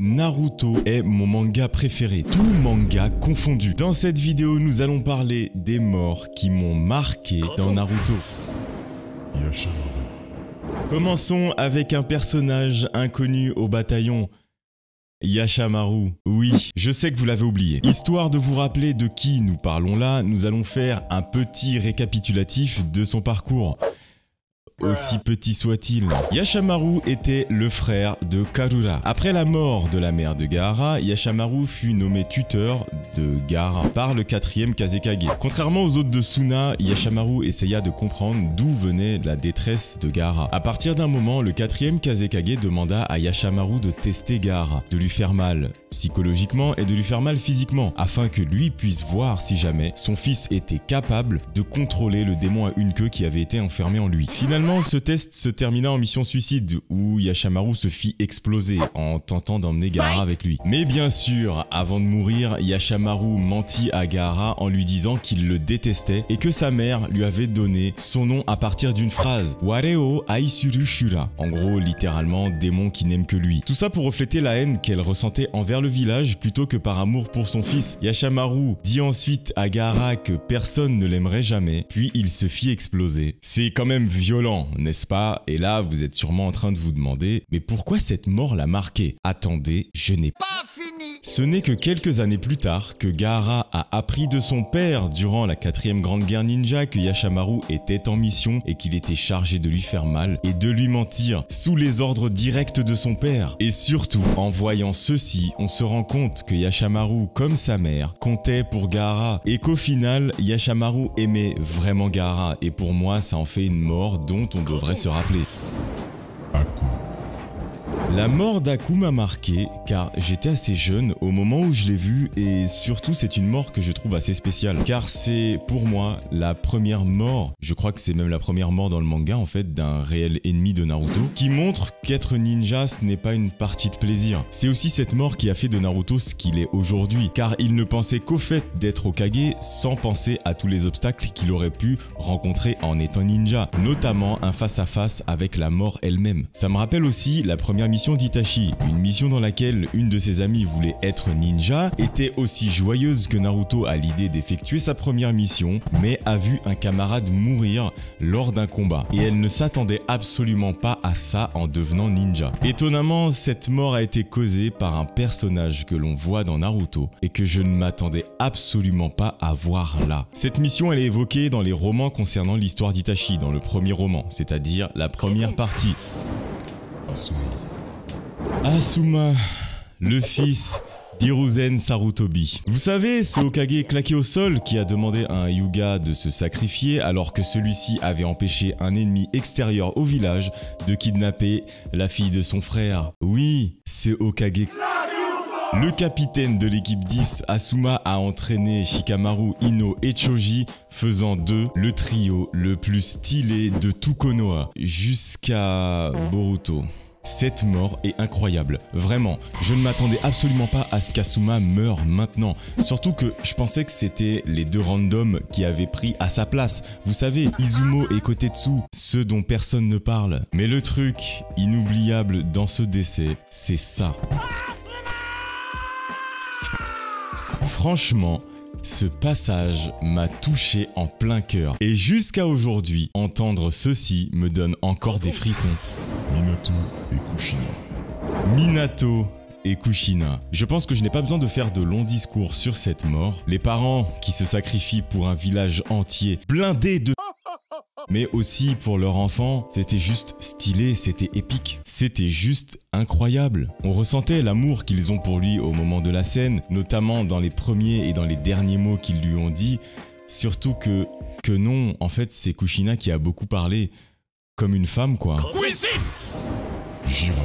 Naruto est mon manga préféré, tout manga confondu. Dans cette vidéo, nous allons parler des morts qui m'ont marqué dans Naruto. Commençons avec un personnage inconnu au bataillon. Yashamaru. Oui, je sais que vous l'avez oublié. Histoire de vous rappeler de qui nous parlons là, nous allons faire un petit récapitulatif de son parcours. Aussi petit soit-il. Yashamaru était le frère de Karura. Après la mort de la mère de Gaara, Yashamaru fut nommé tuteur de Gaara par le 4e Kazekage. Contrairement aux autres de Suna, Yashamaru essaya de comprendre d'où venait la détresse de Gaara. À partir d'un moment, le 4e Kazekage demanda à Yashamaru de tester Gaara, de lui faire mal psychologiquement et de lui faire mal physiquement, afin que lui puisse voir si jamais son fils était capable de contrôler le démon à une queue qui avait été enfermé en lui. Finalement, ce test se termina en mission suicide où Yashamaru se fit exploser en tentant d'emmener Gaara avec lui. Mais bien sûr, avant de mourir, Yashamaru mentit à Gaara en lui disant qu'il le détestait et que sa mère lui avait donné son nom à partir d'une phrase Wareo Aisuru Shura. En gros, littéralement, démon qui n'aime que lui. Tout ça pour refléter la haine qu'elle ressentait envers le village plutôt que par amour pour son fils. Yashamaru dit ensuite à Gaara que personne ne l'aimerait jamais, puis il se fit exploser. C'est quand même violent, n'est-ce pas? Et là, vous êtes sûrement en train de vous demander, mais pourquoi cette mort l'a marqué? Attendez, je n'ai pas fini. Ce n'est que quelques années plus tard que Gaara a appris de son père durant la 4e grande guerre ninja que Yashamaru était en mission et qu'il était chargé de lui faire mal et de lui mentir sous les ordres directs de son père. Et surtout, en voyant ceci, on se rend compte que Yashamaru, comme sa mère, comptait pour Gaara et qu'au final, Yashamaru aimait vraiment Gaara et pour moi, ça en fait une mort dont on devrait se rappeler. La mort d'Aku m'a marqué car j'étais assez jeune au moment où je l'ai vu et surtout c'est une mort que je trouve assez spéciale car c'est pour moi la première mort, je crois que c'est même la première mort dans le manga en fait d'un réel ennemi de Naruto qui montre qu'être ninja ce n'est pas une partie de plaisir. C'est aussi cette mort qui a fait de Naruto ce qu'il est aujourd'hui car il ne pensait qu'au fait d'être Hokage sans penser à tous les obstacles qu'il aurait pu rencontrer en étant ninja, notamment un face-à-face avec la mort elle-même. Ça me rappelle aussi la première mission d'Itachi, une mission dans laquelle une de ses amies voulait être ninja, était aussi joyeuse que Naruto à l'idée d'effectuer sa première mission, mais a vu un camarade mourir lors d'un combat. Et elle ne s'attendait absolument pas à ça en devenant ninja. Étonnamment, cette mort a été causée par un personnage que l'on voit dans Naruto et que je ne m'attendais absolument pas à voir là. Cette mission, elle est évoquée dans les romans concernant l'histoire d'Itachi, dans le premier roman, c'est-à-dire la première partie. Asuma, le fils d'Hiruzen Sarutobi. Vous savez, ce Hokage claqué au sol qui a demandé à un Hyuga de se sacrifier alors que celui-ci avait empêché un ennemi extérieur au village de kidnapper la fille de son frère. Oui, c'est Hokage. Le capitaine de l'équipe 10, Asuma, a entraîné Shikamaru, Ino et Choji, faisant d'eux le trio le plus stylé de tout Konoha, jusqu'à Boruto. Cette mort est incroyable, vraiment, je ne m'attendais absolument pas à ce qu'Asuma meure maintenant, surtout que je pensais que c'était les deux randoms qui avaient pris à sa place, vous savez, Izumo et Kotetsu, ceux dont personne ne parle. Mais le truc inoubliable dans ce décès, c'est ça. Franchement, ce passage m'a touché en plein cœur. Et jusqu'à aujourd'hui, entendre ceci me donne encore des frissons. Minato et Kushina. Minato et Kushina. Je pense que je n'ai pas besoin de faire de longs discours sur cette mort. Les parents qui se sacrifient pour un village entier, blindé de... mais aussi pour leur enfant, c'était juste stylé, c'était épique. C'était juste incroyable. On ressentait l'amour qu'ils ont pour lui au moment de la scène, notamment dans les premiers et dans les derniers mots qu'ils lui ont dit. Surtout que non, en fait, c'est Kushina qui a beaucoup parlé. Comme une femme, quoi. Jiraiya.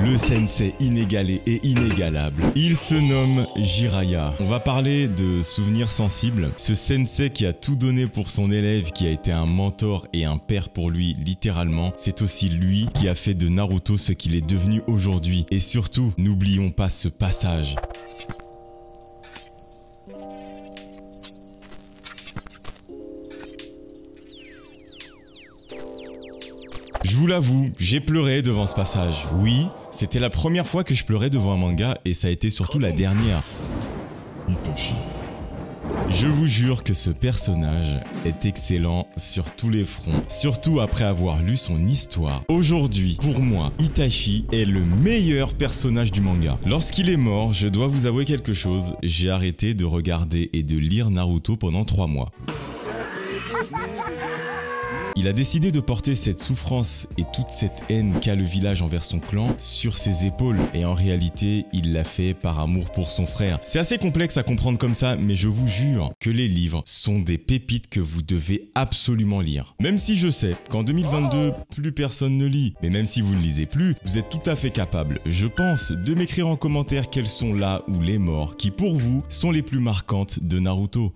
Le sensei inégalé et inégalable. Il se nomme Jiraiya. On va parler de souvenirs sensibles. Ce sensei qui a tout donné pour son élève, qui a été un mentor et un père pour lui, littéralement, c'est aussi lui qui a fait de Naruto ce qu'il est devenu aujourd'hui. Et surtout, n'oublions pas ce passage. Je vous l'avoue, j'ai pleuré devant ce passage. Oui, C'était la première fois que je pleurais devant un manga et ça a été surtout la dernière. Itachi. Je vous jure que ce personnage est excellent sur tous les fronts, surtout après avoir lu son histoire. Aujourd'hui, pour moi, Itachi est le meilleur personnage du manga. Lorsqu'il est mort, je dois vous avouer quelque chose, j'ai arrêté de regarder et de lire Naruto pendant 3 mois. Il a décidé de porter cette souffrance et toute cette haine qu'a le village envers son clan sur ses épaules. Et en réalité, il l'a fait par amour pour son frère. C'est assez complexe à comprendre comme ça, mais je vous jure que les livres sont des pépites que vous devez absolument lire. Même si je sais qu'en 2022, plus personne ne lit. Mais même si vous ne lisez plus, vous êtes tout à fait capable, je pense, de m'écrire en commentaire quelles sont là ou les morts qui, pour vous, sont les plus marquantes de Naruto.